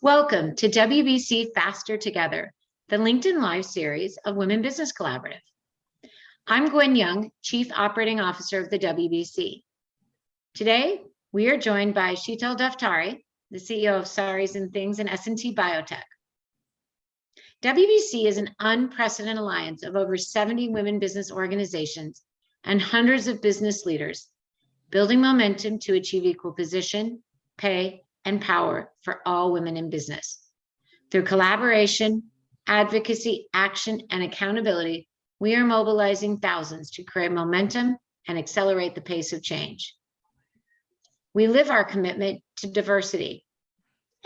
Welcome to WBC Faster Together, the LinkedIn Live series of Women Business Collaborative. I'm Gwen Young, Chief Operating Officer of the WBC. Today, we are joined by Shital Daftari, the CEO of Saris and Things and S&T Biotech. WBC is an unprecedented alliance of over 70 women business organizations and hundreds of business leaders, building momentum to achieve equal position, pay, and power for all women in business. Through collaboration, advocacy, action, and accountability, we are mobilizing thousands to create momentum and accelerate the pace of change. We live our commitment to diversity,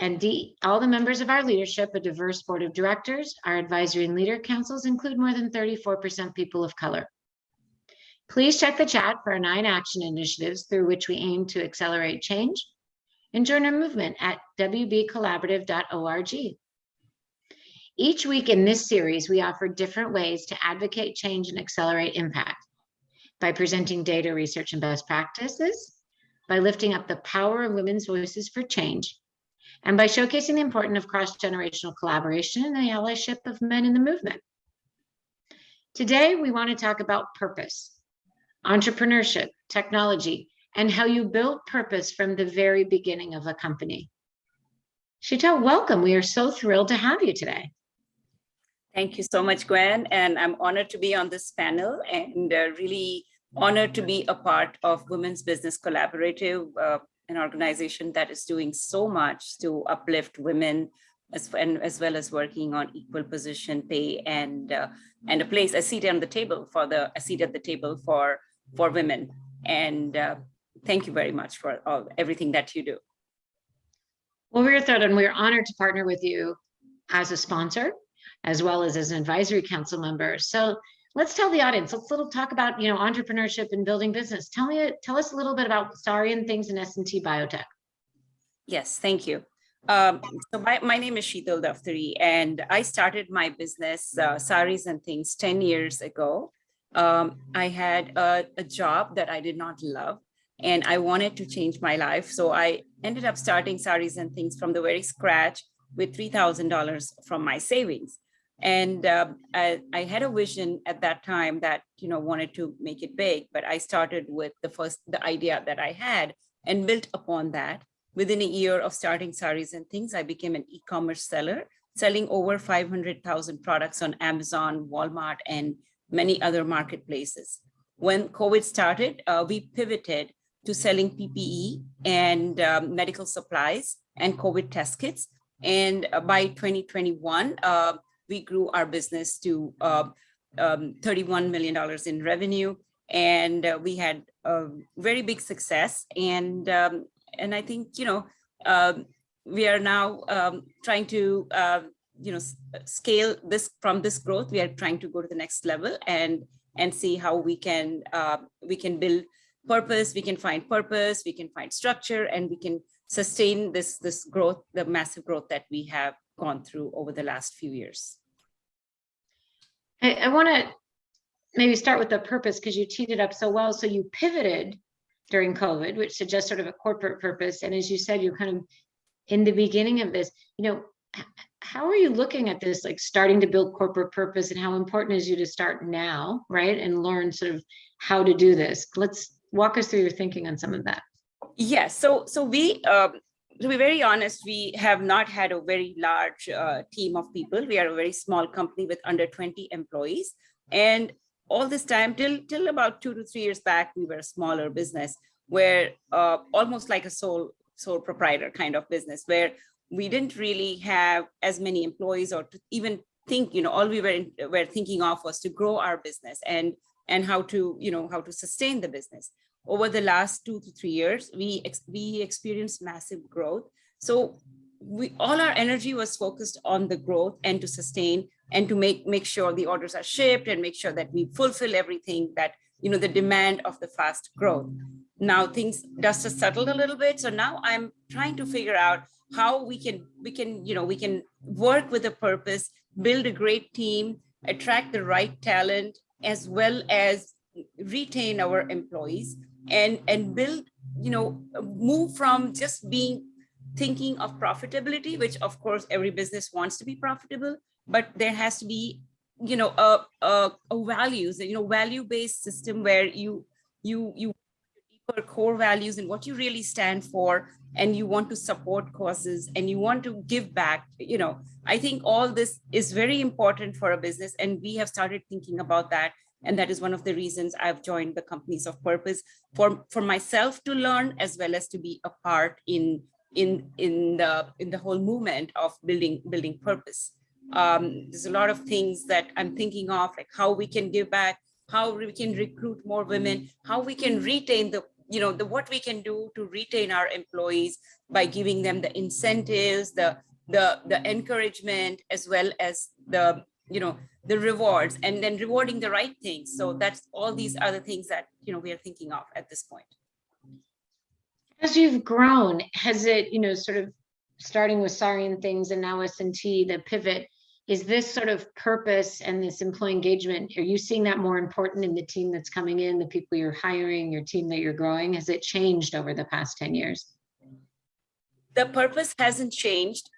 and all the members of our leadership, a diverse board of directors, our advisory and leader councils include more than 34% people of color. Please check the chat for our 9 action initiatives through which we aim to accelerate change, and join our movement at wbcollaborative.org. Each week in this series, we offer different ways to advocate change and accelerate impact by presenting data, research, and best practices, by lifting up the power of women's voices for change, and by showcasing the importance of cross-generational collaboration and the allyship of men in the movement. Today, we want to talk about purpose, entrepreneurship, technology, and how you build purpose from the very beginning of a company. Shital, welcome. We are so thrilled to have you today. Thank you so much, Gwen. And I'm honored to be on this panel and really honored to be a part of Women's Business Collaborative, an organization that is doing so much to uplift women as well as working on equal position, pay, and a seat at the table for women. And thank you very much for everything that you do. Well, we're thrilled and we're honored to partner with you as a sponsor, as well as an advisory council member. So let's tell the audience, let's talk about entrepreneurship and building business. Tell us a little bit about Saris and Things and S&T Biotech. Yes, thank you. So my name is Shital Daftari, and I started my business, Saris and Things, 10 years ago. I had a job that I did not love, and I wanted to change my life. So I ended up starting Saris and Things from the very scratch with $3,000 from my savings. And I had a vision at that time that, wanted to make it big, but I started with the idea that I had and built upon that. Within a year of starting Saris and Things, I became an e-commerce seller, selling over 500,000 products on Amazon, Walmart, and many other marketplaces. When COVID started, we pivoted to selling PPE and medical supplies and COVID test kits. And by 2021, we grew our business to $31 million in revenue, and we had a very big success. And I think we are now trying to scale this from this growth. We are trying to go to the next level and see how we can build purpose, we can find structure, and we can sustain this growth, the massive growth that we have gone through over the last few years. I want to maybe start with the purpose, because you teed it up so well. So you pivoted during COVID, which suggests sort of a corporate purpose. And as you said, you're kind of in the beginning of this, how are you looking at this, like starting to build corporate purpose, and how important is you to start now, right? And learn sort of how to do this. Let's walk us through your thinking on some of that. Yes. So we, to be very honest, we have not had a very large team of people. We are a very small company with under 20 employees. And all this time, till about 2 to 3 years back, we were a smaller business where almost like a sole proprietor kind of business, where we didn't really have as many employees or to even think, all we were thinking of was to grow our business and how to sustain the business. Over the last 2 to 3 years, we experienced massive growth. So all our energy was focused on the growth and to sustain and to make sure the orders are shipped and make sure that we fulfill everything that, the demand of the fast growth. Now dust has settled a little bit. So now I'm trying to figure out how we can work with a purpose, build a great team, attract the right talent, as well as retain our employees and build, move from just thinking of profitability, which of course every business wants to be profitable, but there has to be, a values, value-based system where you deeper core values and what you really stand for, and you want to support causes and you want to give back. I think all this is very important for a business, and we have started thinking about that. And that is one of the reasons I've joined the Companies of Purpose, for myself to learn, as well as to be a part in the whole movement of building purpose. There's a lot of things that I'm thinking of, like how we can give back, how we can recruit more women, how we can retain what we can do to retain our employees by giving them the incentives, the encouragement, as well as the rewards, and then rewarding the right things. So that's all these other things that we are thinking of at this point. As you've grown, has it, sort of starting with Sorry and Things and now S&T, the pivot, is this sort of purpose and this employee engagement, are you seeing that more important in the team that's coming in, the people you're hiring, your team that you're growing? Has it changed over the past 10 years? The purpose hasn't changed.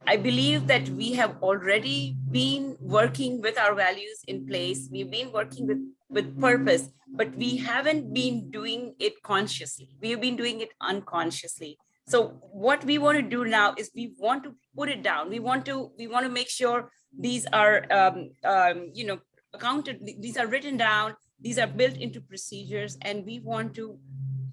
I believe that we have already been working with our values in place. We've been working with purpose, but we haven't been doing it consciously. We've been doing it unconsciously. So what we want to do now is we want to put it down. We want to make sure these are accounted. These are written down. These are built into procedures, and we want to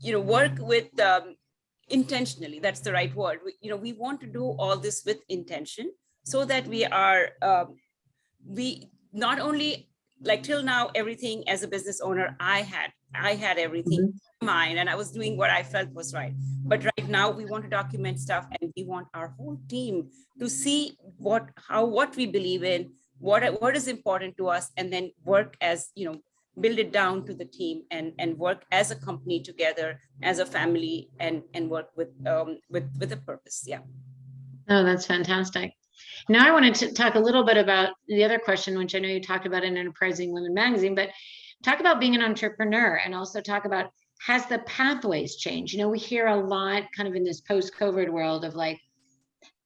work with intentionally. That's the right word. We want to do all this with intention, so that we are we not only, like till now, everything as a business owner, I had everything in mind, and I was doing what I felt was right. But right now we want to document stuff, and we want our whole team to see what we believe in, what is important to us, and then work as, build it down to the team, and work as a company together, as a family, and work with a purpose. Yeah. Oh, that's fantastic. Now I wanted to talk a little bit about the other question, which I know you talked about in Enterprising Women magazine, but talk about being an entrepreneur, and also talk about, has the pathways changed? We hear a lot kind of in this post-COVID world of like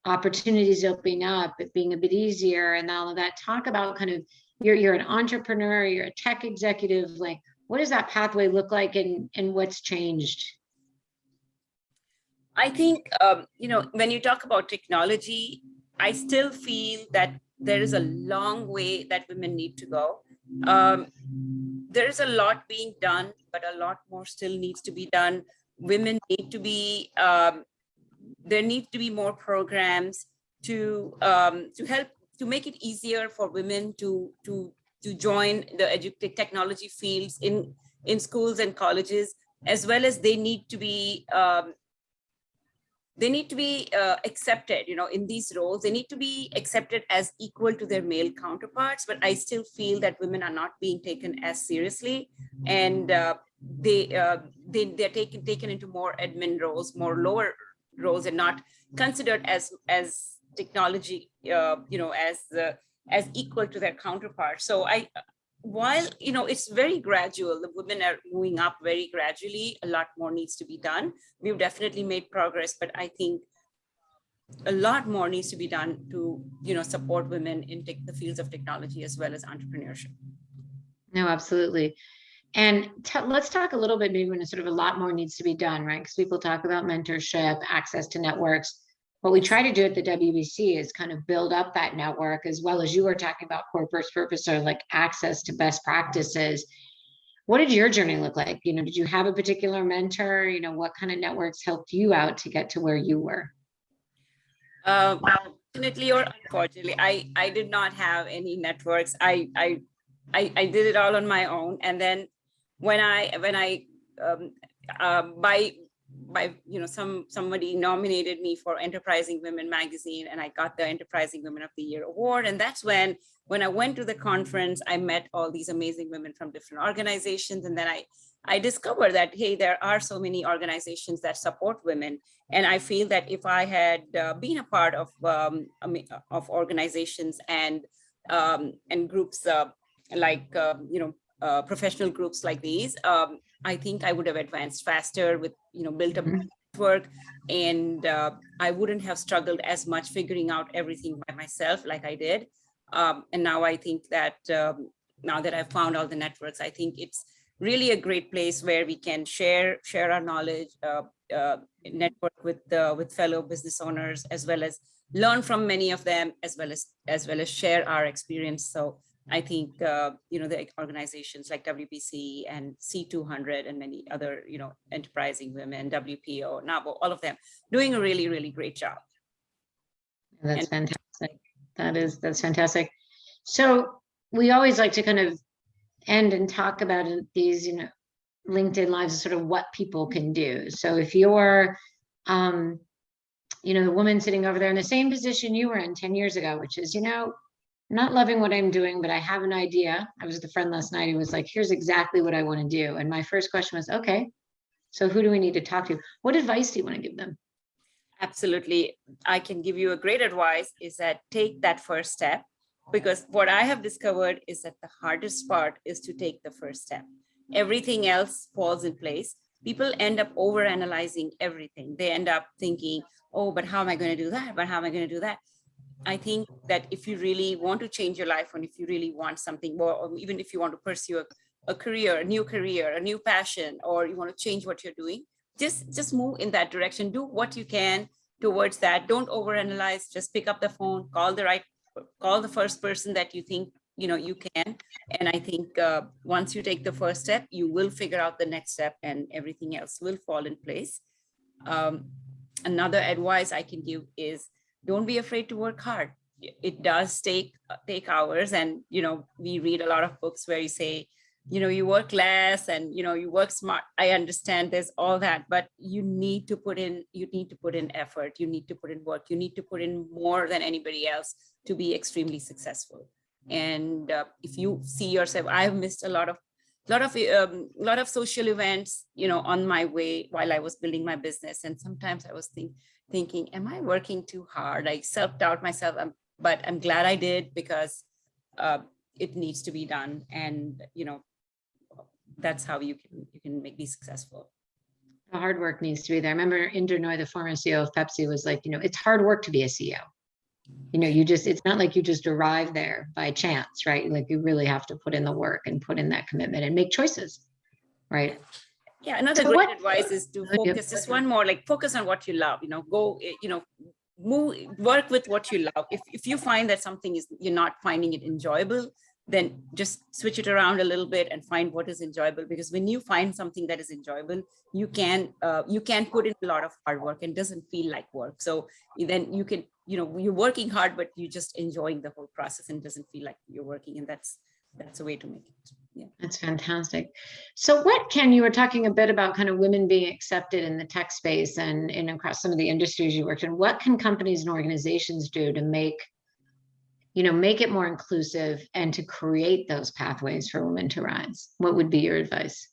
opportunities opening up, it being a bit easier and all of that. Talk about kind of, you're an entrepreneur, you're a tech executive, like what does that pathway look like, and what's changed? I think, when you talk about technology, I still feel that there is a long way that women need to go. There is a lot being done, but a lot more still needs to be done. Women need to be, there need to be more programs to help, to make it easier for women to join the technology fields in schools and colleges, as well as they need to be accepted, in these roles. They need to be accepted as equal to their male counterparts. But I still feel that women are not being taken as seriously, and they're taken into more admin roles, more lower roles, and not considered as technology, as equal to their counterparts. So while it's very gradual, the women are moving up very gradually, a lot more needs to be done. We've definitely made progress, but I think a lot more needs to be done to support women in the fields of technology as well as entrepreneurship. No, absolutely. And let's talk a little bit, maybe when sort of a lot more needs to be done, right? Because people talk about mentorship, access to networks. What we try to do at the WBC is kind of build up that network, as well as you were talking about core purpose, or like access to best practices. What did your journey look like? Did you have a particular mentor? What kind of networks helped you out to get to where you were? Fortunately or unfortunately, I did not have any networks. I did it all on my own. And then when I somebody nominated me for Enterprising Women magazine, and I got the Enterprising Women of the Year award. And that's when I went to the conference, I met all these amazing women from different organizations. And then I discovered that, hey, there are so many organizations that support women. And I feel that if I had been a part of organizations and groups like, professional groups like these, I think I would have advanced faster with, built up network, and I wouldn't have struggled as much figuring out everything by myself like I did. And now I think that now that I've found all the networks, I think it's really a great place where we can share our knowledge, network with fellow business owners, as well as learn from many of them, as well as share our experience. So I think the organizations like WBC and C200 and many other enterprising women, WPO, NABO, all of them doing a really, really great job. That's fantastic. That's fantastic. So we always like to kind of end and talk about these, LinkedIn Lives, sort of what people can do. So if you're, the woman sitting over there in the same position you were in 10 years ago, which is, not loving what I'm doing, but I have an idea. I was with a friend last night who was like, here's exactly what I want to do. And my first question was, okay, so who do we need to talk to? What advice do you want to give them? Absolutely. I can give you a great advice is that take that first step, because what I have discovered is that the hardest part is to take the first step. Everything else falls in place. People end up overanalyzing everything. They end up thinking, oh, but how am I going to do that? But how am I going to do that? I think that if you really want to change your life, and if you really want something more, or even if you want to pursue a career, a new passion, or you want to change what you're doing, just move in that direction. Do what you can towards that. Don't overanalyze. Just pick up the phone, call the first person that you think you can. And I think once you take the first step, you will figure out the next step, and everything else will fall in place. Another advice I can give is, don't be afraid to work hard. It does take hours, and we read a lot of books where you say, you work less and you work smart. I understand there's all that, but you need to put in effort. You need to put in work. You need to put in more than anybody else to be extremely successful. And if you see yourself, I've missed a lot of social events, on my way while I was building my business. And sometimes I was thinking, am I working too hard? I self-doubt myself, but I'm glad I did, because it needs to be done. And, that's how you can be successful. The hard work needs to be there. I remember Inder Noy, the former CEO of Pepsi, was like, it's hard work to be a CEO. It's not like you just arrive there by chance, right? Like you really have to put in the work and put in that commitment and make choices, right? Yeah, another great advice is to focus. Just one more, like focus on what you love. Go, work with what you love. If you find that something you're not finding it enjoyable, then just switch it around a little bit and find what is enjoyable. Because when you find something that is enjoyable, you can put in a lot of hard work and doesn't feel like work. So then you can, you're working hard, but you're just enjoying the whole process and doesn't feel like you're working. And that's a way to make it. Yeah. That's fantastic. So you were talking a bit about kind of women being accepted in the tech space and across some of the industries you worked in. What can companies and organizations do to make it more inclusive and to create those pathways for women to rise? What would be your advice?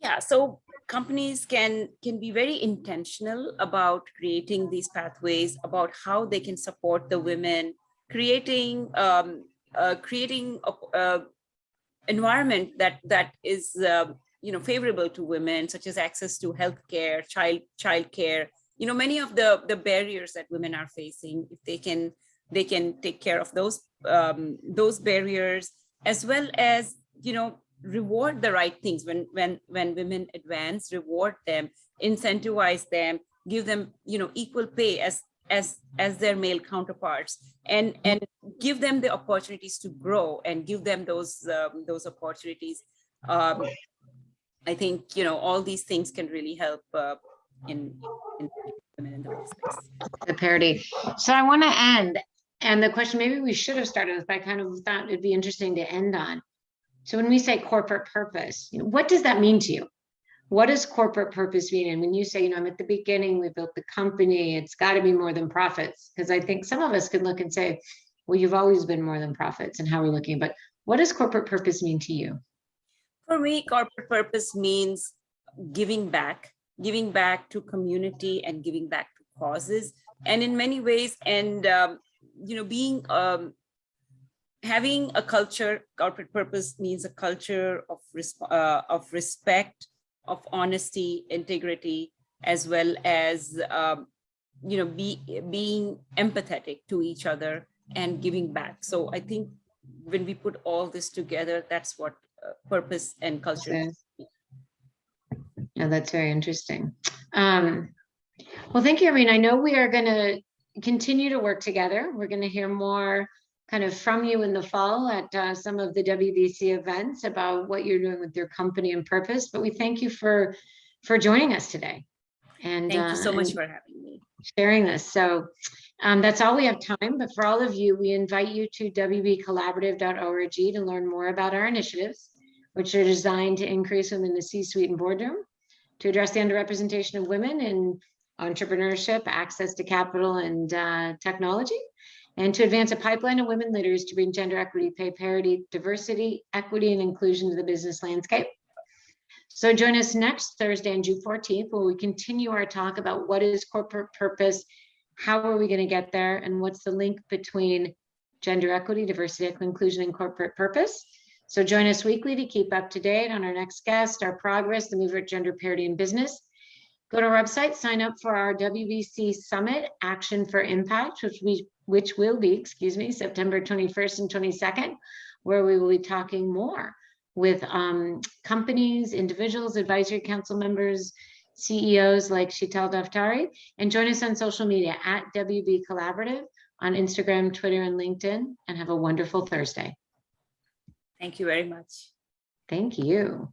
Yeah, so companies can be very intentional about creating these pathways, about how they can support the women, creating environment that is favorable to women, such as access to healthcare, childcare. Many of the barriers that women are facing, if they can take care of those barriers, as well as reward the right things when women advance, reward them, incentivize them, give them equal pay as their male counterparts, and give them the opportunities to grow and give them those opportunities. I think all these things can really help in women in the workplace. The parity. So I want to end, and the question maybe we should have started with, but I kind of thought it'd be interesting to end on. So when we say corporate purpose, what does that mean to you? What does corporate purpose mean? And when you say, I'm at the beginning, we built the company, it's got to be more than profits. Because I think some of us can look and say, well, you've always been more than profits, and how we're looking. But what does corporate purpose mean to you? For me, corporate purpose means giving back to community and giving back to causes. And in many ways, and being having a culture, corporate purpose means a culture of respect, of honesty, integrity, as well as being empathetic to each other and giving back. So I think when we put all this together, that's what purpose and culture means. Yeah, that's very interesting. Well, thank you, Irene. I know we are going to continue to work together. We're going to hear more kind of from you in the fall at some of the WBC events about what you're doing with your company and purpose. But we thank you for joining us today. And thank you so much for having me. Sharing this. So that's all we have time. But for all of you, we invite you to wbcollaborative.org to learn more about our initiatives, which are designed to increase women in the C-suite and boardroom, to address the underrepresentation of women in entrepreneurship, access to capital, and technology, and to advance a pipeline of women leaders to bring gender equity, pay parity, diversity, equity, and inclusion to the business landscape. So join us next Thursday on June 14th, where we continue our talk about what is corporate purpose, how are we going to get there, and what's the link between gender equity, diversity, equity, inclusion, and corporate purpose. So join us weekly to keep up to date on our next guest, our progress, the move at gender parity in business. Go to our website, sign up for our WBC Summit Action for Impact, which will be, September 21st and 22nd, where we will be talking more with companies, individuals, advisory council members, CEOs like Shital Daftari, and join us on social media at WB Collaborative on Instagram, Twitter, and LinkedIn, and have a wonderful Thursday. Thank you very much. Thank you.